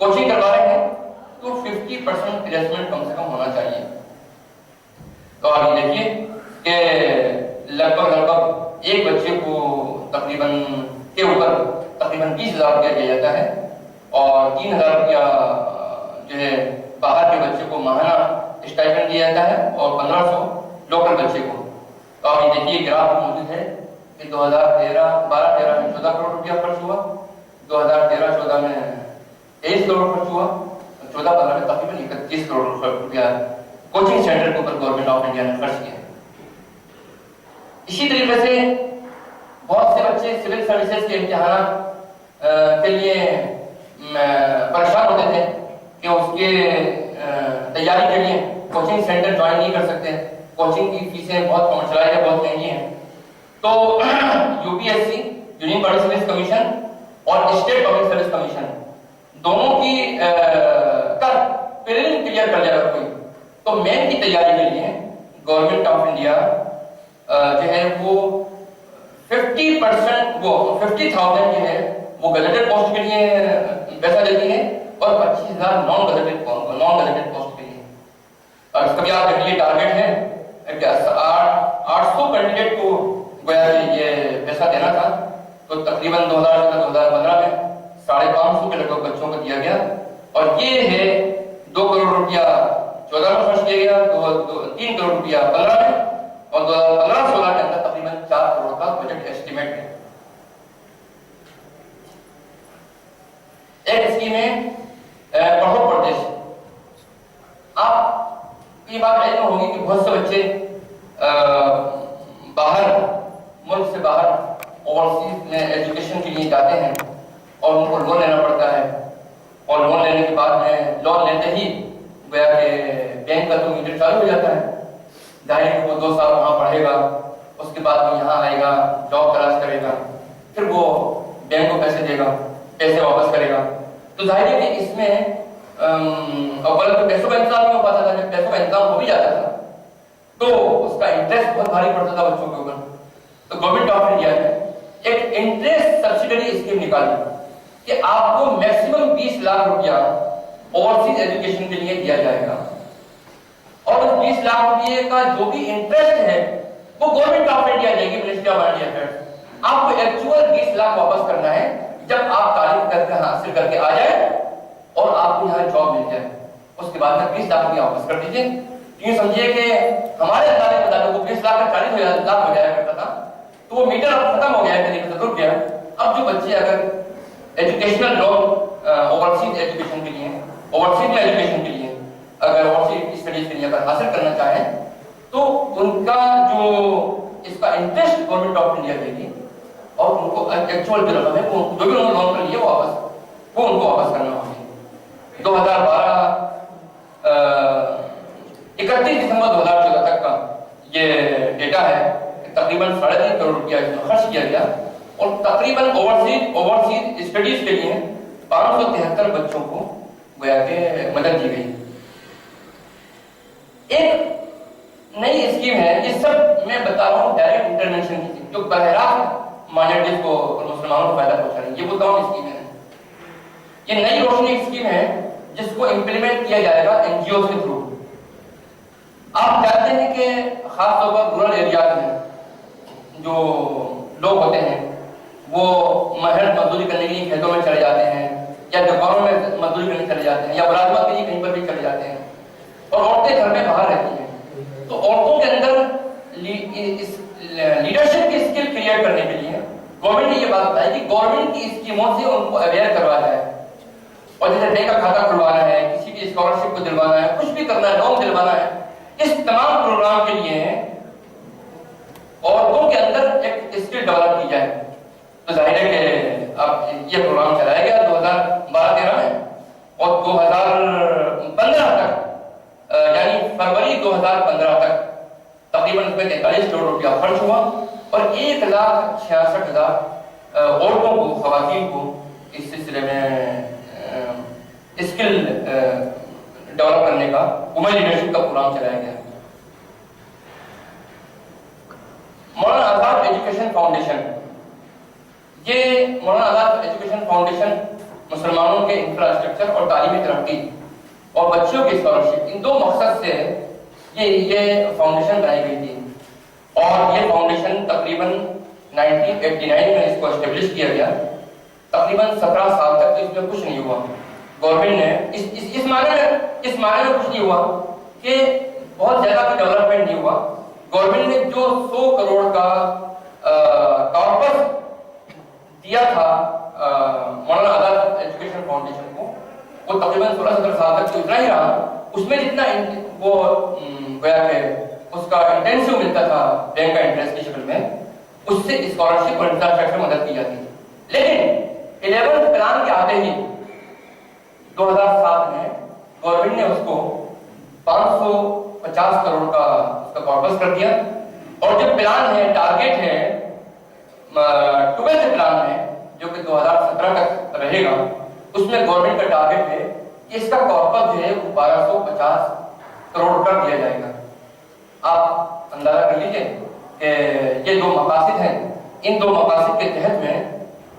کوچنگ کروا رہے ہیں تو 50% پلیسمنٹ کم سے کم ہونا چاہیے. تو آپ یہ دیکھیے کہ لگ بھگ ایک بچے کو تقریباً کے اوپر تقریباً 20,000 روپیہ دیا جاتا ہے اور 3,000 روپیہ جو ہے باہر کے بچے کو ماہانہ اسٹائپنڈ دیا جاتا ہے اور 1,500 لوکل بچے کو. تو آپ یہ دیکھیے گراف موجود ہے کہ 2012-13 میں 14 کروڑ روپیہ خرچ ہوا, 2013-14 میں 23 کروڑ خرچ ہوا, 14-15 میں تقریباً 31 کروڑ روپیہ کوچنگ سینٹر کے اوپر گورنمنٹ آف انڈیا نے خرچ کیا. اسی طریقے سے بہت سے بچے سول سروسز کے امتحانات کے لیے پریشان ہوتے تھے کہ اس کے تیاری کے لیے کوچنگ سینٹر جوائن نہیں کر سکتے, کوچنگ کی فیسیں بہت کمرشلائز ہے, بہت مہنگی ہیں. تو U P S C union body service commission اور اسٹیٹ پبلک سروس کمیشن دونوں کی پریلم کلیئر کر جائے گا کوئی, تو مین کی تیاری کے لیے گورنمنٹ آف انڈیا جو ہے وہ 50% وہ 50,000 جو ہے وہ گزٹڈ پوسٹ کے لیے پیسہ دیتی ہے اور 25,000 نان گزٹڈ پوسٹ کے لیے. اور اس کا بھی آپ دیکھ لیے ٹارگیٹ ہے کہ 800 کینڈیڈیٹ کو گویا کہ یہ پیسہ دینا تھا, تو تقریباً 2015 میں 550 کے لگ بھگ بچوں کو دیا گیا اور یہ ہے 2 کروڑ روپیہ 14 میں خرچ کیا گیا, 3 کروڑ روپیہ 15 میں اور 2015-16 کے اندر تقریباً 4 کروڑ کا بجٹ ایسٹیمیٹ ہے. ایک اسکیم ہے پڑھو پردیش. آپ یہ بات علم ہوگی کہ بہت سے بچے باہر ملک سے باہر اوورسیز میں ایجوکیشن کے لیے جاتے ہیں اور ان کو لون لینا پڑتا ہے, اور لون لینے کے بعد میں لون لیتے ہی گویا کہ بینک کا تو میٹر چالو ہو جاتا ہے. ظاہر ہے وہ 2 سال وہاں پڑھے گا, اس کے بعد وہ یہاں آئے گا, جاب تلاش کرے گا, پھر وہ بینک کو پیسے دے گا, پیسے واپس کرے گا. تو ظاہر ہے کہ اس میں اول تو پیسوں کا انتظام نہیں ہو پاتا تھا, جب پیسوں کا انتظام ہو بھی جاتا تھا تو اس کا انٹرسٹ بہت بھاری پڑتا تھا بچوں کے اوپر. تو گورنمنٹ آف انڈیا نے ایک انٹرسٹ سبسڈی اسکیم نکالی کہ آپ کو میکسیمم 20 لاکھ روپیہ اوورسیز ایجوکیشن کے لیے دیا جائے گا, اور اس 20 لاکھ روپیے کا جو بھی انٹرسٹ ہے وہ گورنمنٹ آف انڈیا دے گی, منسٹری آف انڈیا افیئرس. آپ کو ایکچوئل 20 لاکھ واپس کرنا ہے جب آپ تعلیم کر کے حاصل کر کے آ جائیں اور آپ کو یہاں جاب مل جائے, اس کے بعد میں 20 لاکھ روپیہ واپس کر دیجیے. یوں سمجھیے کہ ہمارے اندازے کے مطابق وہ 20 لاکھ کا 40,000 لاکھ ہو جایا کرتا تھا, تو وہ میٹر اب ختم ہو گیا ہے, طریقے سے رک گیا. اب جو بچے اگر ایجوکیشنل لون اوورسیز ایجوکیشن کے لیے, اوورسیز میں ایجوکیشن کے لیے اگر اوورسیز اسٹڈیز کے لیے اگر حاصل کرنا چاہیں تو ان کا جو اس کا انٹرسٹ گورنمنٹ آف انڈیا دے گی, اور ان کو ایکچوئل جو رقم ہے وہ جو بھی انہوں نے لون کر لیا وہ ان کو واپس کرنا ہوگی. 31 دسمبر 2014 تک کا یہ ڈیٹا ہے کہ تقریباً 3.5 کروڑ روپیہ اس میں خرچ کیا گیا, اور تقریباً اوورسیز اسٹڈیز کے لیے 573 بچوں کو گویا کہ مدد دی گئی. ایک نئی اسکیم ہے, یہ سب میں بتا رہا ہوں ڈائریکٹ انٹرونشن کی, جو براہ راست مائنورٹیز کو اور مسلمانوں کو فائدہ پہنچا رہی ہے. یہ وہ تمام اسکیمیں ہیں. یہ نئی روشنی اسکیم ہے جس کو امپلیمنٹ کیا جائے گا این جی اوز کے تھرو. آپ جانتے ہیں کہ خاص طور پر رورل ایریاز میں جو لوگ ہوتے ہیں وہ محنت مزدوری کرنے کے لیے کھیتوں میں چلے جاتے ہیں, یا دکانوں میں مزدوری کرنے چلے جاتے ہیں, یا ملازمت کے لیے کہیں پر بھی چلے جاتے ہیں, اور عورتیں گھر میں باہر رہتی ہیں. تو عورتوں کے اندر لیڈرشپ کی اسکل کریٹ کرنے کے لیے گورنمنٹ نے یہ بات بتائی کہ گورنمنٹ کی اسکیموں سے ان کو اویئر کروایا جائے, اور جیسے بینک کا کھاتا کھلوانا ہے, کسی بھی اسکالرشپ کو دلوانا ہے, کچھ بھی کرنا ہے, لون دلوانا ہے, اس تمام پروگرام کے لیے عورتوں کے اندر ایک اسکل ڈیولپ کی جائے. تو ظاہر ہے کہ اب یہ پروگرام چلایا گیا 2012-13 میں, اور 2015 تک یعنی فروری 2015 تک تقریباً اس میں 43 کروڑ روپیہ خرچ ہوا, اور 1,66,000 عورتوں کو, خواتین کو اس سلسلے میں اسکل ڈیولپ کرنے کا وومن لیڈرشپ کا پروگرام چلایا گیا. مولانا آزاد ایجوکیشن فاؤنڈیشن, یہ مولانا آزاد ایجوکیشن فاؤنڈیشن مسلمانوں کے انفراسٹرکچر اور تعلیمی ترقی اور بچیوں کی اسکالرشپ، ان دو مقصد سے یہ فاؤنڈیشن بنائی گئی تھی. اور یہ فاؤنڈیشن تقریباً 1989 میں اس کو اسٹیبلش کیا گیا. تقریباً 17 سال تک اس میں کچھ نہیں ہوا. گورنمنٹ نے اس معنی میں کچھ نہیں ہوا کہ بہت زیادہ بھی ڈیولپمنٹ نہیں ہوا. گورنمنٹ نے جو 100 کروڑ کا کارپس دیا تھا مولانا آزاد ایجوکیشن فاؤنڈیشن کو، وہ تقریباً 16-17 سال تک تو اتنا ہی رہا. اس میں جتنا وہ گویا کہ اس کا انٹینسیو ملتا تھا بینک کا انٹرسٹ کی شکل میں، اس سے اسکالرشپ اور انفراسٹرکچر مدد کی جاتی. لیکن 11 پلان کے آتے ہی 2007 میں گورنمنٹ نے اس کو 550 کروڑ کا اس کا کارپس کر دیا. اور جو پلان ہے، ٹارگیٹ ہے 12 پلان ہے جو کہ 2017 تک رہے گا، اس میں گورنمنٹ کا ٹارگیٹ ہے کہ اس کا کارپس جو ہے وہ 1250 کروڑ کر دیا جائے گا. آپ اندازہ کر لیجیے کہ یہ دو مقاصد ہیں. ان دو مقاصد کے تحت میں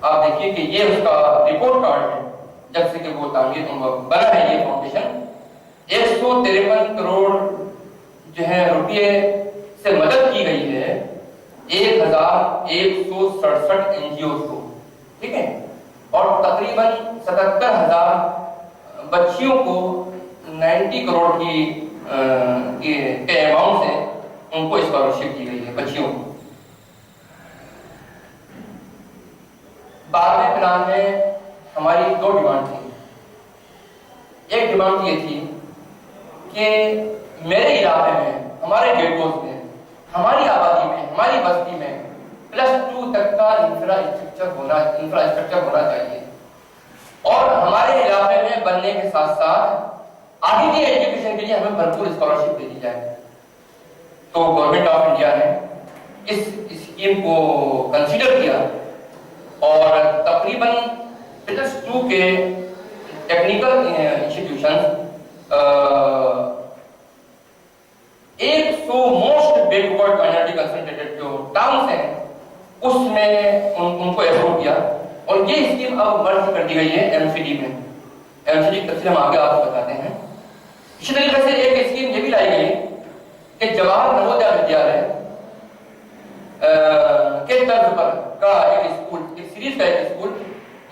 آپ دیکھیے کہ یہ اس کا رپورٹ کارڈ ہے جب سے کہ وہ تعمیر بنا ہے. یہ فاؤنڈیشن 153 کروڑ جو ہے روپے سے مدد کی گئی ہے 1167 NGOs کو، ٹھیک ہے. اور تقریباً 77,000 بچیوں کو 90 کروڑ کے اماؤنٹ سے ان کو اسکالرشپ دی گئی ہے بچیوں کو. بعد میں پلان میں ہماری 2 ڈیمانڈ تھی. ایک ڈیمانڈ یہ تھی کہ میرے علاقے میں، ہمارے گیٹوز میں، ہماری آبادی میں، ہماری بستی میں +2 تک کا انفراسٹرکچر ہونا چاہیے. اور ہمارے علاقے میں بننے کے ساتھ ساتھ آگے کی ایجوکیشن کے لیے ہمیں بھرپور اسکالرشپ دے دی جائے. تو گورنمنٹ آف انڈیا نے اس اسکیم کو کنسیڈر کیا اور تقریباً +2 کے technical institution 100 most backward minority concentrated جو ٹاؤنز ہیں اس میں ان کو اپروو کیا. اور یہ اسکیم اب مرج کر دی گئی ہے MCD میں. MCD کی تفصیل ہم آگے آپ کو بتاتے ہیں. اسی طریقے سے ایک اسکیم یہ بھی لائی گئی کہ جواہر نوودیا ودیالیہ کے طرز پر کا ایک اسکول، ایک سیریز کا ایک اسکول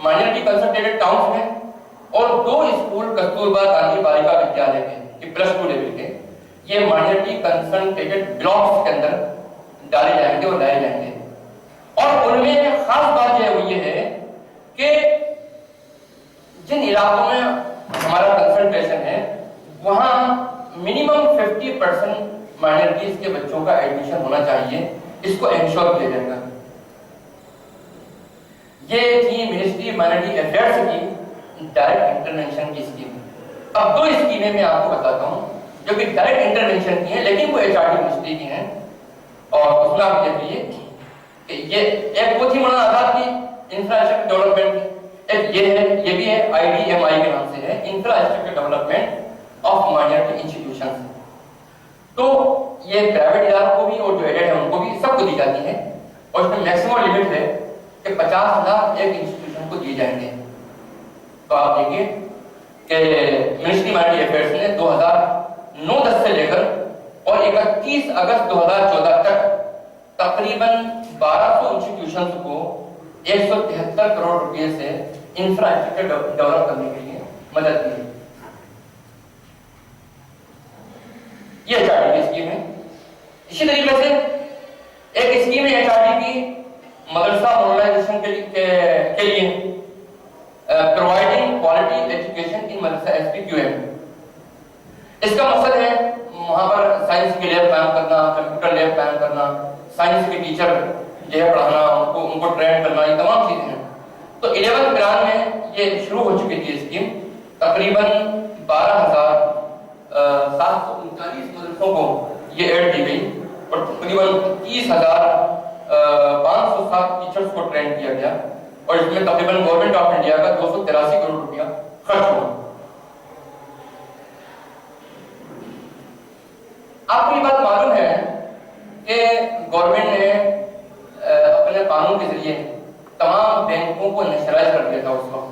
مائنورٹی کنسنٹریٹڈ ٹاؤنز میں، اور 2 اسکول کستوربا گاندھی بالیکا ودیالیہ کے، یہ +2 لیول کے، یہ مائنورٹی کنسنٹریٹڈ بلاکس کے اندر ڈالے جائیں گے اور لائے جائیں گے. اور ان میں خاص بات جو ہے وہ یہ ہے کہ جن علاقوں میں ہمارا کنسنٹریشن ہے وہاں منیمم 50% مائنورٹیز کے بچوں کا ایڈمیشن ہونا چاہیے. اس کو انشور کیا جائے گا. یہ تھی منسٹری مائنورٹی افیئرس کی ڈائریکٹ انٹرونشن کی اسکیم. اب 2 اسکیمیں میں آپ کو بتاتا ہوں جو کہ ڈائریکٹ انٹرونشن کی ہیں لیکن وہ HRD منسٹری کی ہیں. اور اس میں آپ دیکھ لیجیے کہ یہ ایک وہ تھی مولانا آزاد کی انفراسٹرکچر ڈیولپمنٹ کی، ایک یہ ہے، یہ بھی ہے IDMI کے نام سے ہے، infrastructure development of minority institutions. تو یہ پرائیویٹ اداروں کو بھی اور جو ایڈڈ ہے ان کو بھی سب کو دی جاتی ہے. اور اس میں میکسیمم لمٹ ہے کہ 50 لاکھ ایک انسٹیٹیوشن کو دیے جائیں گے. تو آپ دیکھیے کہ منسٹری مائنورٹی افیئرس نے 2009-10 سے لے کر اور 31 اگست 2014 تک تقریباً 1200 انسٹیٹیوشنز کو 173 کروڑ روپے سے انفراسٹرکچر ڈیولپ کرنے کے لیے مدد دی. یہ HRD کی اسکیم ہے. اسی طریقے سے ایک اسکیم ہے HRD کی مدرسہ ماڈرنائزیشن کے لیے پرووائڈنگ کوالٹی ایجوکیشن ان مدرسہ SPQM. اس کا مقصد ہے وہاں پر سائنس کی لیب قائم کرنا، کمپیوٹر لیب قائم کرنا، سائنس کے ٹیچر جو ہے پڑھانا، ان کو ٹرین کرنا، یہ تمام چیزیں ہیں. تو 11 پلان میں یہ شروع ہو چکی تھی اسکیم. تقریباً 12,739 مدرسوں کو یہ ایڈ دی گئی اور تقریباً 30,507 ٹیچرز کو ٹرین کیا گیا. اور اس میں تقریباً گورنمنٹ آف انڈیا کا 283 کروڑ روپیہ خرچ ہوا. آپ کو یہ بات معلوم ہے کہ گورنمنٹ نے اپنے قانون کے ذریعے تمام بینکوں کو نیشنلائز کر دیا تھا اس وقت.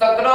17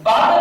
12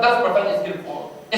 10%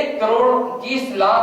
1,30,00,000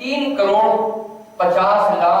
3,50,00,000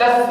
100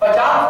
50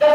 10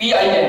PIN।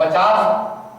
50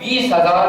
20,000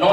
9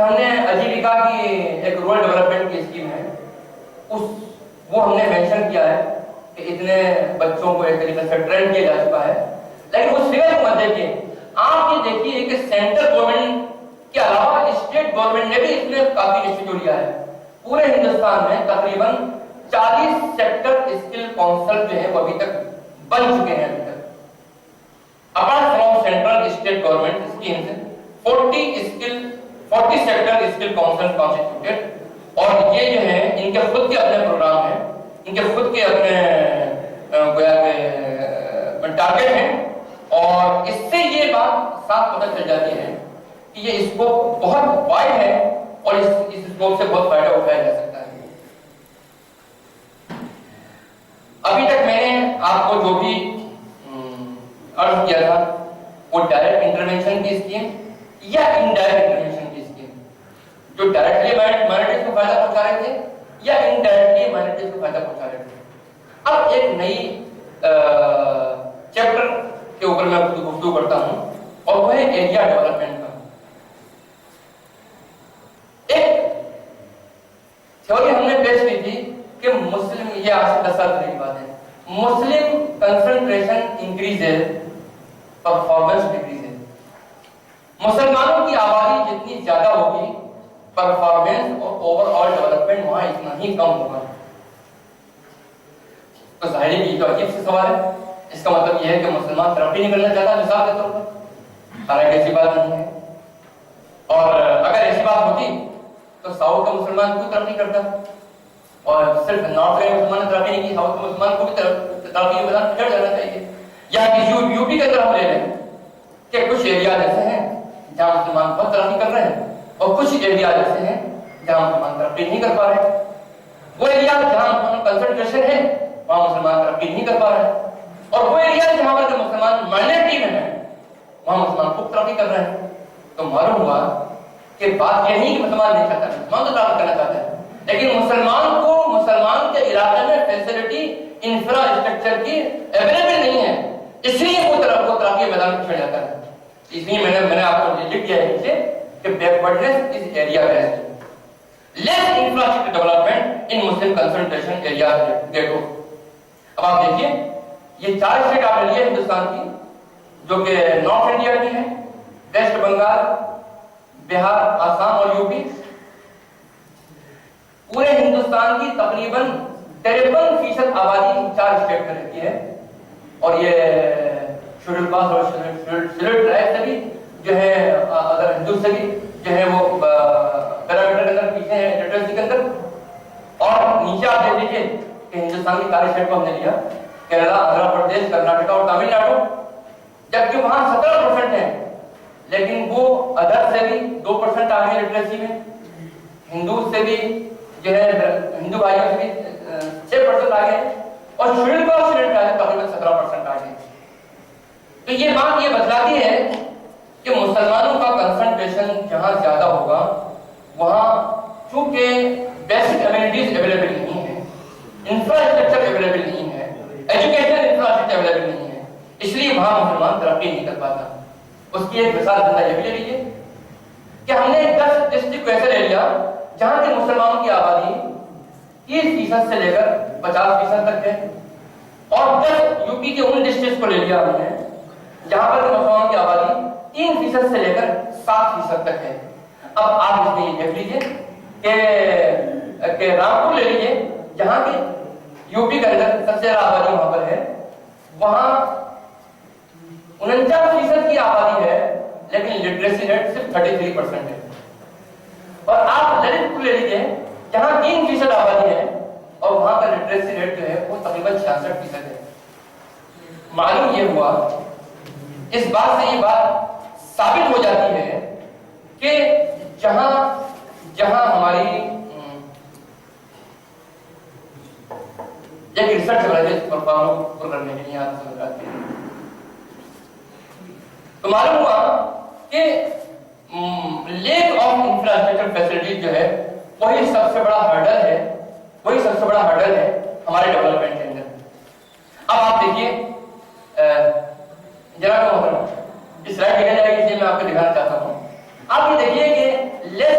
کہ ہم نے آجیوکا کی ایک رورل ڈیولپمنٹ کی اسکیم ہے، وہ ہم نے مینشن کیا ہے کہ اتنے بچوں کو ایک طریقے سے ٹرین کیا جا چکا ہے، لیکن اس فگر کو مت دیکھیے، آپ یہ دیکھیے کہ سینٹرل گورنمنٹ کے علاوہ اسٹیٹ گورنمنٹ نے بھی اس میں کافی انیشیٹو لیا ہے۔ پورے ہندوستان میں تقریباً 40 سیکٹر اسکل کونسل جو ہے وہ ابھی تک بن چکے ہیں۔ ابھی تک apart from central state government schemes 40 sector skill council constituted, اور یہ جو ہے ان کے خود کے اپنے پروگرام ہیں، ان کے خود کے اپنے ٹارگیٹ ہیں، اور اس سے یہ بات صاف پتہ چل جاتی ہے کہ یہ اسکوپ بہت وائڈ ہے اور اس اسکوپ سے بہت فائدہ اٹھایا جا سکتا ہے۔ ابھی تک میں نے آپ کو جو بھی عرض کیا تھا وہ ڈائریکٹ انٹرونشن کی اسکیم یا انڈائریکٹ انٹرونشن کی اسکیم، جو ڈائریکٹلی مائنورٹیز کو فائدہ پہنچا رہے تھے یا انڈائریکٹلی مائنورٹیز کو فائدہ پہنچا رہے تھے۔ اب ایک نئی چیپٹر کے اوپر میں گفتگو کرتا ہوں، اور وہ ہے ایریا ڈیولپمنٹ کا۔ ایک تھیوری ہم نے پیش کی تھی کہ مسلم، یہ آج سے 10 سال پہلے کی بات ہے، مسلم کنسنٹریشن انکریزز پرفارمنس ڈیکریزز۔ مسلمانوں کی آبادی جتنی زیادہ ہوگی پرفارمنس اور اوور آل ڈیولپمنٹ وہاں اتنا ہی کم ہوگا۔ تو ظاہر ہے یہ تو عجیب سے سوال ہے، اس کا مطلب یہ ہے کہ مسلمان ترقی نہیں کرنا چاہتا مثال کے طور پر، حالانکہ ایسی بات نہیں ہے۔ اور اگر ایسی بات ہوتی تو ساؤتھ کا مسلمان کیوں ترقی کرتا، اور صرف نارتھ کے مسلمان نے ترقی نہیں کی، ساؤتھ کے مسلمان کو بھی ترقی کے میدان پچھڑ جانا چاہیے۔ یا یو پی کے اندر ہم لے لیں کہ کچھ ایریا ایسے ہیں جہاں مسلمان بہت ترقی کر رہے ہیں، اور کچھ ایریا ایسے ہیں جہاں مسلمان ترقی نہیں کر پا رہے۔ وہ ایریا جہاں کنسنٹریشن ہے وہاں مسلمان ترقی نہیں کر پا رہے، اور وہ ایریا جہاں پر مسلمان مائنورٹی میں ہیں وہاں مسلمان خوب ترقی کر رہے ہیں۔ تو معلوم ہوا کہ بات یہ نہیں کہ مسلمان نہیں چاہتا، مسلمان تو ترقی کرنا چاہتا ہے، لیکن مسلمان کو مسلمان کے علاقے میں فیسلٹی انفراسٹرکچر کی اویلیبل نہیں ہے، اس لیے وہ ترقی کے میدان میں چھڑ جاتا ہے۔ اس لیے میں نے آپ کو لکھ دیا ہے نیچے کہ backwardness is area based, less infrastructure development in Muslim concentration areas دیکھو۔ اب آپ دیکھیے یہ 4 اسٹیٹ آپ نے لیے ہندوستان کی، جو کہ نارتھ انڈیا کی ہیں، ویسٹ بنگال، بہار، آسام اور یو پی۔ پورے ہندوستان کی تقریباً 53% آبادی 4 اسٹیٹ میں رہتی ہے، اور یہ شیڈول کاسٹ اور شیڈول ٹرائب سے بھی جو ہے، اگر ہندو سے بھی جو ہے وہ پیرامیٹر کے اندر پیچھے ہیں لٹریسی کے اندر۔ اور نیچے آپ دیکھ لیجیے کہ ہندوستان کی 4 اسٹیٹ کو ہم نے لیا، کیرلا، آندھرا پردیش، کرناٹک اور تامل ناڈو، جبکہ وہاں 17% ہے، لیکن وہ ادر سے بھی 2% آگے ہیں لٹریسی میں، ہندو سے بھی جو ہے ہندو بھائیوں سے بھی 6% آگے ہیں، اور شیڈول کاسٹ شیڈول ٹرائب تقریباً 17% آگے ہیں۔ تو یہ بات یہ بتلاتی ہے کہ مسلمانوں کا کنسنٹریشن جہاں زیادہ ہوگا وہاں چونکہ بیسک امینٹیز اویلیبل نہیں ہے، انفراسٹرکچر اویلیبل نہیں ہے، ایجوکیشن انفراسٹرکچر اویلیبل نہیں ہے، اس لیے وہاں مسلمان ترقی نہیں کر پاتا۔ اس کی ایک مثال زندہ یہ بھی لے لیجیے کہ ہم نے 10 ڈسٹرکٹ کو ایسے لے لیا جہاں کے مسلمانوں کی آبادی 30% سے لے کر 50% تک ہے، اور 10 یو پی کے ان ڈسٹرکٹ کو لے لیا ہم نے جہاں پر مسلمانوں کی آبادی 3% سے لے کر 7% تک ہے۔ اب آپ اس میں یہ دیکھ لیجیے کہ رامپور لے لیجیے جہاں کے یو پی کے اندر سب سے زیادہ آبادی وہاں پر ہے، وہاں 49% کی آبادی ہے، لیکن لٹریسی ریٹ صرف 33% ہے۔ اور آپ للت پور لے لیجیے جہاں 3% آبادی ہے، اور وہاں کا لٹریسی ریٹ جو ہے وہ تقریباً 66% ہے۔ معلوم یہ ہوا، اس بات سے یہ بات ثابت ہو جاتی ہے کہ جہاں ہماری ایک ریسرچ چل رہی ہے پروگراموں کو کرنے کے لیے آپ سمجھ آتے ہیں، تو معلوم ہوا کہ لیک آف انفراسٹرکچر فیسلٹیز جو ہے وہی سب سے بڑا ہرڈل ہے ہمارے ڈیولپمنٹ کے اندر۔ اب آپ دیکھیے جناب محترم، اس سلائڈ دکھائی جائے گی، اس لیے میں آپ کو دکھانا چاہتا ہوں۔ آپ یہ دیکھیے کہ لیس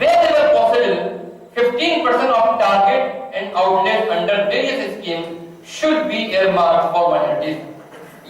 wherever possible 15% of target and outlay under various schemes should be earmarked for minorities।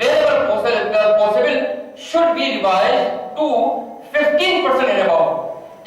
wherever possible should be revised to 15% and above।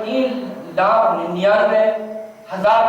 3,99,000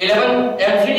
11 MCD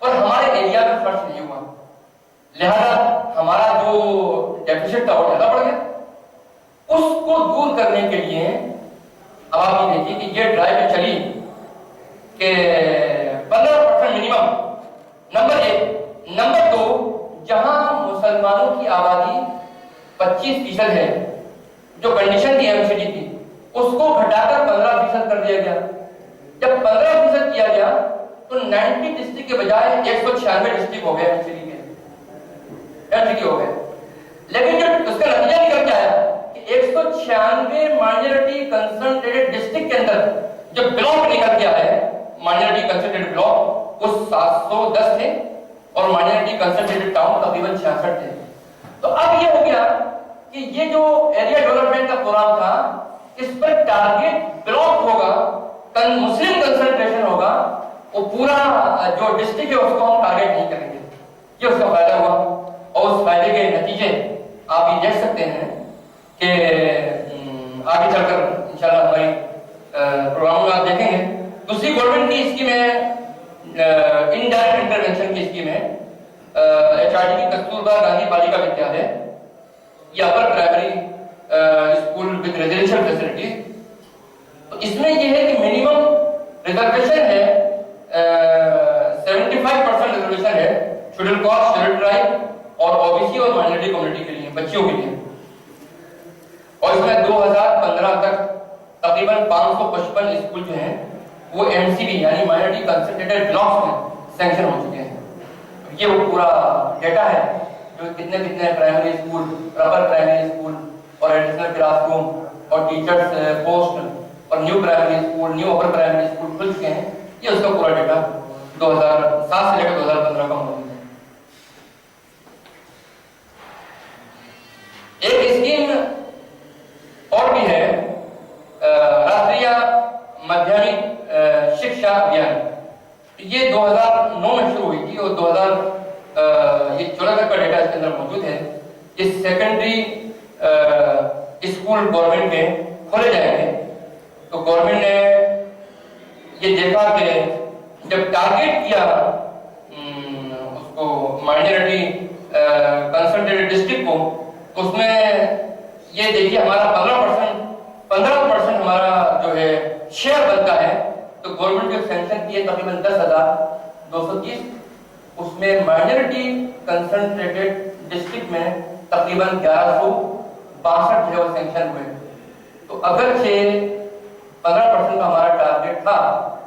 اور ہمارے ایریا میں فرش نہیں ہوا، لہذا ہمارا جو ڈیفیسٹ تھا وہ زیادہ بڑھ گیا۔ اس کو دور کرنے کے لیے اب آپ یہ دیکھیے کہ یہ ڈرائیو چلی کہ 15% منیمم، نمبر 1۔ نمبر 2، جہاں مسلمانوں کی آبادی 25% ہے، جو کنڈیشن تھی ایم سی ڈی کی، اس کو گھٹا کر 15% کر دیا گیا۔ جب 15% کیا گیا تو 90 ڈسٹرکٹ کے بجائے 196 ڈسٹرکٹ ہو گئے ایم سی ڈی کے ہو گئے۔ لیکن جو اس کا نتیجہ نکل کے آیا کہ 196 مائنورٹی کنسنٹریٹڈ ڈسٹرکٹ کے اندر جو بلاک نکل کے آئے، مائنورٹی کنسنٹریٹڈ بلاک، وہ 710 تھے اور مائنورٹی کنسنٹریٹڈ ٹاؤن تقریباً 66 تھے۔ تو اب یہ ہو گیا کہ یہ جو ایریا ڈیولپمنٹ کا پروگرام تھا، اس پر ٹارگیٹ بلاک ہوگا، مسلم کنسنٹریشن ہوگا، وہ پورا جو ڈسٹرکٹ ہے اس کو ہم ٹارگیٹ نہیں کریں گے۔ یہ اس کا فائدہ ہوا، اور اس فائدے کے نتیجے آپ یہ دیکھ سکتے ہیں کہ آگے چل کر انشاءاللہ ہماری پروگرام میں آپ دیکھیں گے۔ دوسری گورنمنٹ کی اسکیم ہے انڈائریکٹ انٹرونشن کی اسکیم ہے ایچ آر ڈی کی کستوربا گاندھی بالیکا ودیالیہ، یہ upper primary school with residential facilities. تو اس میں یہ ہے کہ منیمم ریزرویشن ہے 75% ریزرویشن ہے شیڈول کاسٹ، شیڈول ٹرائب اور او بی سی اور مائنورٹی کمیونٹی کے لیے، بچیوں کے لیے۔ اور اس میں 2015 تک تقریباً 555 اسکول جو ہیں وہ ایم سی بی یعنی مائنورٹی کنسنٹریٹڈ بلاکس میں سینکشن ہو چکے ہیں۔ یہ وہ پورا ڈیٹا ہے جو کتنے primary school, rubber primary school اور ایڈیشنل کلاس روم اور ٹیچرز پوسٹ اور نیو پرائمری اسکول، نیو اپر پرائمری اسکول کھل چکے ہیں، یہ اس کا پورا ڈیٹا 2007 سے لے کر 2015 کا موجود ہے۔ ایک اسکیم اور بھی ہے راشٹریہ مدھیامک شکشا ابھیان، یہ 2009 میں شروع ہوئی تھی اور 2014 تک کا ڈیٹا اس کے اندر موجود ہے۔ یہ سیکنڈری اسکول گورنمنٹ کے کھولے جائیں گے، تو گورنمنٹ نے یہ دیکھا کہ جب ٹارگیٹ کیا اس کو مائنورٹی کنسنٹریٹڈ ڈسٹرکٹ کو، اس میں یہ دیکھیے ہمارا 15% ہمارا جو ہے شیئر بنتا ہے، تو گورنمنٹ جو سینکشن کیے تقریباً 10,230، اس میں مائنورٹی کنسنٹریٹڈ ڈسٹرکٹ میں تقریباً 1162 جو ہے وہ سینکشن ہوئے۔ تو اگرچہ 15% کا ہمارا ٹارگیٹ تھا،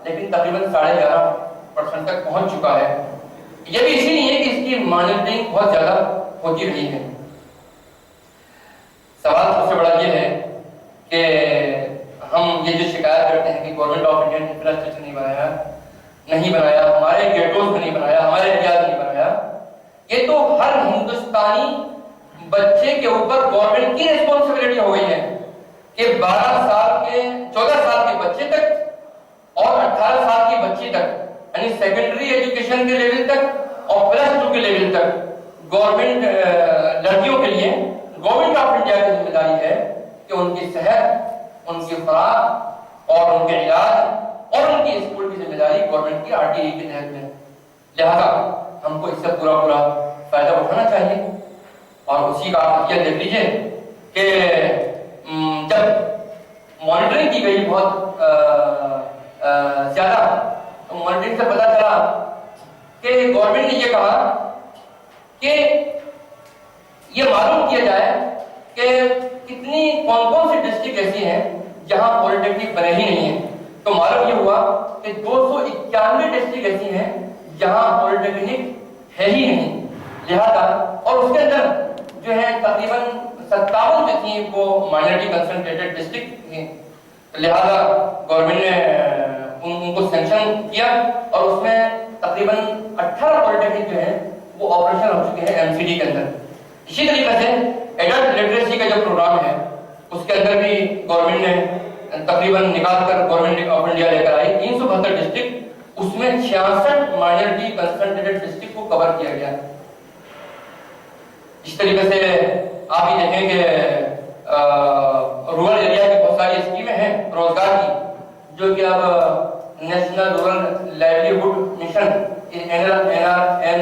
لیکن تقریباً 11.5% تک پہنچ چکا ہے۔ یہ بھی اسی لیے کہ اس کی مانیٹرنگ بہت زیادہ ہوتی رہی ہے۔ سوال سب سے بڑا یہ ہے کہ ہم یہ جو شکایت کرتے ہیں کہ گورنمنٹ آف انڈیا نے انفراسٹرکچر نہیں بنایا، ہمارے گیٹوز میں نہیں بنایا، ہمارے ایریاز نہیں بنایا، یہ تو ہر ہندوستانی بچے کے اوپر گورنمنٹ کی ریسپانسبلٹی ہو گئی ہے کہ 14 سال کے بچے تک اور 18 سال کی بچی تک، یعنی سیکنڈری ایجوکیشن کے لیول تک اور +2 کے لیول تک گورنمنٹ لڑکیوں کے لیے گورنمنٹ آف انڈیا کی ذمہ داری ہے کہ ان کی صحت، ان کی خوراک اور ان کے علاج اور ان کی اسکول کی ذمہ داری گورنمنٹ کی RTE کے تحت ہے۔ لہذا ہم کو اس سے پورا فائدہ اٹھانا چاہیے، اور اسی کا آپ نتیجہ دیکھ لیجیے کہ جب مانیٹرنگ کی گئی بہت زیادہ، تو مانیٹرنگ سے پتا چلا کہ گورنمنٹ نے یہ کہا کہ یہ معلوم کیا جائے کہ کون سی ڈسٹرکٹ ایسی ہیں جہاں پولیٹیکنک بنے ہی نہیں ہیں۔ تو معلوم یہ ہوا کہ 291 ڈسٹرکٹ ایسی ہیں جہاں پولیٹیکنک ہے ہی نہیں، لہذا اور اس کے اندر جو ہے تقریباً 57 جو تھیں وہ مائنورٹی کنسنٹریٹڈ ڈسٹرکٹ تھیں، لہذا گورنمنٹ نے ان کو سینکشن کیا، اور اس میں تقریباً 18 پولیٹیکنک جو ہیں وہ آپریشن ہو چکے ہیں MCD کے اندر۔ اسی طریقے سے ایڈلٹ لٹریسی کا جو پروگرام ہے اس کے اندر بھی گورنمنٹ نے تقریباً نکال کر گورنمنٹ آف انڈیا لے کر آئی 372 ڈسٹرکٹ، اس میں 66 مائنورٹی کنسنٹریٹڈ ڈسٹرکٹ کو کور کیا گیا۔ اس طریقے سے آپ یہ دیکھیں کہ رورل ایریا کی بہت ساری اسکیمیں ہیں روزگار کی، جو کہ اب national rural لائیولیہوڈ mission NRLM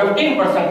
15%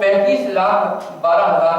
35,12,000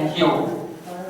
NGO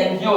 NGO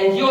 NGO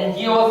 NGOs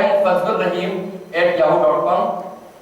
mfazlurrahim@yahoo.com।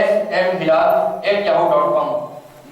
smhilal@yahoo.com।